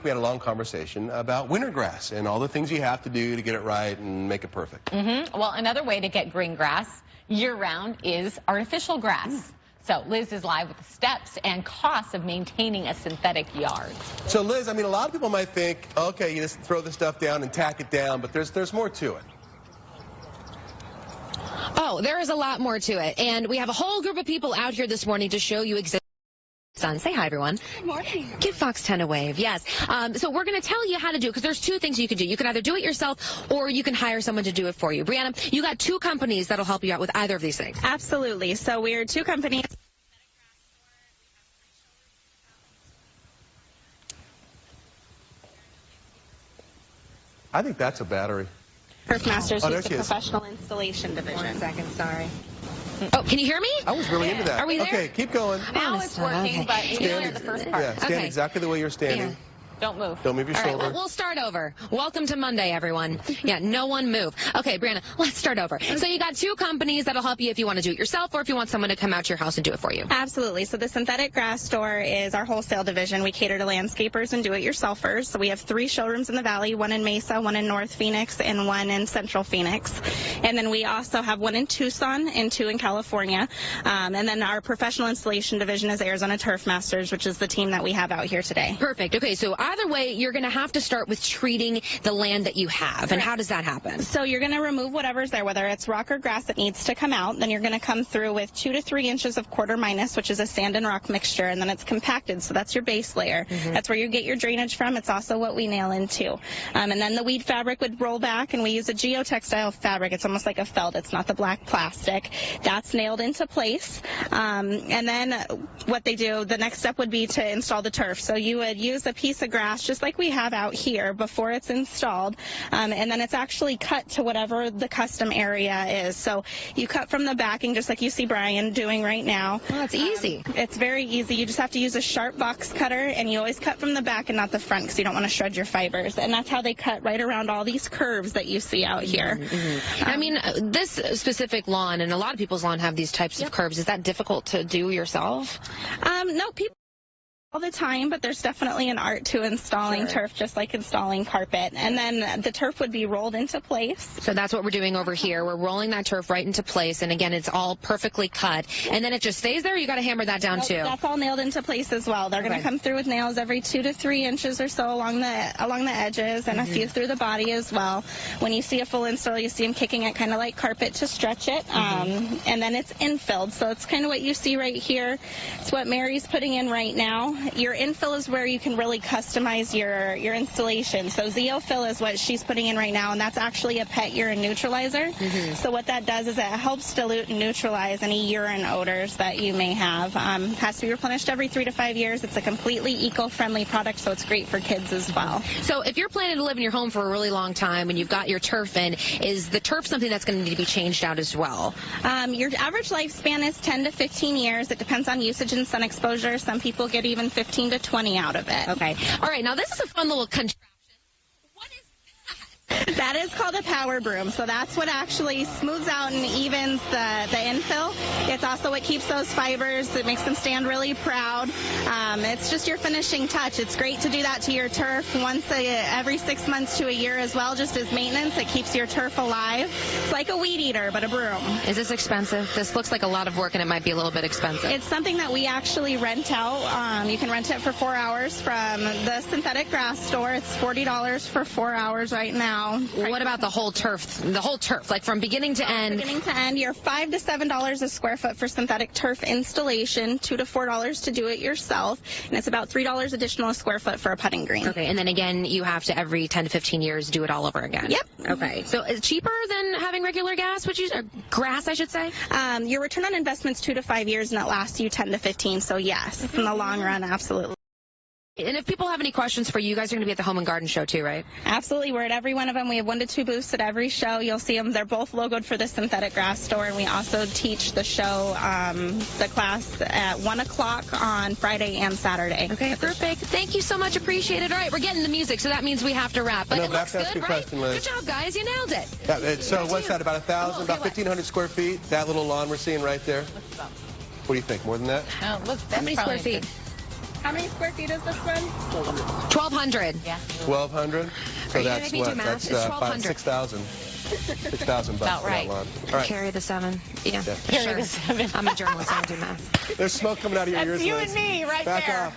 We had a long conversation about winter grass and all the things you have to do to get it right and make it perfect. Well, another way to get green grass year-round is artificial grass. So Liz is live with the steps and costs of maintaining a synthetic yard. So Liz, I mean, a lot of people might think, okay, you just throw the stuff down and tack it down, but there's more to it. Oh, there is a lot more to it. And we have a whole group of people out here this morning to show you exactly. Son, say hi, everyone. Good morning. Give Fox 10 a wave. Yes. So we're going to tell you how to do it because there's two things you can do. You can either do it yourself or you can hire someone to do it for you. Brianna, you got two companies that'll help you out with either of these things. Absolutely. So we're two companies. I think that's a battery. Turf Masters, Oh, who's the there she is. professional installation division. 1 second, sorry. Oh, can you hear me? I was really into that. Are we there? Okay, keep going. Now it's working, Okay. but you didn't hear the first part. Yeah, stand Okay. exactly the way you're standing. Yeah. Don't move. Don't move your All right, shoulder. well, we'll start over. Welcome to Monday, everyone. Yeah, no one move. Okay, Brianna, let's start over. So you got two companies that'll help you if you want to do it yourself or if you want someone to come out to your house and do it for you. Absolutely. So the Synthetic Grass Store is our wholesale division. We cater to landscapers and do-it-yourselfers. So we have 3 showrooms in the Valley, 1 in Mesa, 1 in North Phoenix, and 1 in Central Phoenix. And then we also have 1 in Tucson and 2 in California. And then our professional installation division is Arizona Turf Masters, which is the team that we have out here today. Perfect. Okay, so either way, you're going to have to start with treating the land that you have. And how does that happen? So you're going to remove whatever's there, whether it's rock or grass that needs to come out. Then you're going to come through with 2 to 3 inches of quarter minus, which is a sand and rock mixture, and then it's compacted. So that's your base layer. That's where you get your drainage from. It's also what we nail into. And then the weed fabric would roll back, and we use a geotextile fabric. It's almost like a felt. It's not the black plastic. That's nailed into place. And then what they do, the next step would be to install the turf. So you would use a piece of grass, just like we have out here, before it's installed, and then it's actually cut to whatever the custom area is. So you cut from the backing, just like you see Brian doing right now. Oh, that's easy. It's very easy. You just have to use a sharp box cutter, and you always cut from the back and not the front because you don't want to shred your fibers. And that's how they cut right around all these curves that you see out here. I mean, this specific lawn, and a lot of people's lawn have these types of curves. Is that difficult to do yourself? No, people all the time, but there's definitely an art to installing turf, just like installing carpet. And then the turf would be rolled into place. So that's what we're doing over here. We're rolling that turf right into place, and again, it's all perfectly cut. And then it just stays there, or you got to hammer that down too? That's all nailed into place as well. They're going to come through with nails every 2 to 3 inches or so along the edges, and a few through the body as well. When you see a full install, you see them kicking it kind of like carpet to stretch it. And then it's infilled. So it's kind of what you see right here. It's what Mary's putting in right now. Your infill is where you can really customize your installation. So Zeofill is what she's putting in right now, and that's actually a pet urine neutralizer. So what that does is it helps dilute and neutralize any urine odors that you may have. Has to be replenished every 3 to 5 years. It's a completely eco-friendly product, so it's great for kids as well. So if you're planning to live in your home for a really long time and you've got your turf in, is the turf something that's going to need to be changed out as well? Your average lifespan is 10 to 15 years. It depends on usage and sun exposure. Some people get even 15 to 20 out of it. Okay. All right. Now, this is a fun little contraption. What is that? That is called a power broom. So that's what actually smooths out and evens the infill. It's also what keeps those fibers. It makes them stand really proud. It's just your finishing touch. It's great to do that to your turf once every 6 months to a year as well, just as maintenance. It keeps your turf alive. It's like a weed eater, but a broom. Is this expensive? This looks like a lot of work, and it might be a little bit expensive. It's something that we actually rent out. You can rent it for 4 hours from the Synthetic Grass Store. It's $40 for 4 hours right now. What about the whole turf? The whole turf, like from beginning to end? Beginning to end, you're $5 to $7 a square foot for synthetic turf installation, $2 to $4 to do it yourself, and it's about $3 additional a square foot for a putting green. Okay, and then again, you have to every 10 to 15 years do it all over again. Yep. Okay, so it's cheaper than having regular gas, or grass, I should say? Your return on investment's 2 to 5 years, and it lasts you 10 to 15. So yes, in the long run, absolutely. And if people have any questions for you, you guys are going to be at the Home and Garden Show too, right? Absolutely. We're at every one of them. We have 1 to 2 booths at every show. You'll see them. They're both logoed for the Synthetic Grass Store, and we also teach the show, the class at 1 o'clock on Friday and Saturday. Okay, perfect. Thank you so much. Appreciate it. All right, we're getting the music, so that means we have to wrap. But No, it but I looks have to ask good, you a right? question, Liz. Good job, guys. You nailed it. Yeah, so what's that, about 1,000, about okay, 1,500 square feet? That little lawn we're seeing right there? What do you think, more than that? Oh, look, How many square feet? How many square feet is this one? 1,200. Yeah. 1,200. So you that's gonna make me do what? math? That's It's 1,200. 6,000. 6,000 bucks About for right. that lawn. All right. Carry the 7. Yeah. Carry Sure. the 7. I'm a journalist. I don't do math. There's smoke coming out of your That's ears, you Liz. and me right Back there. off.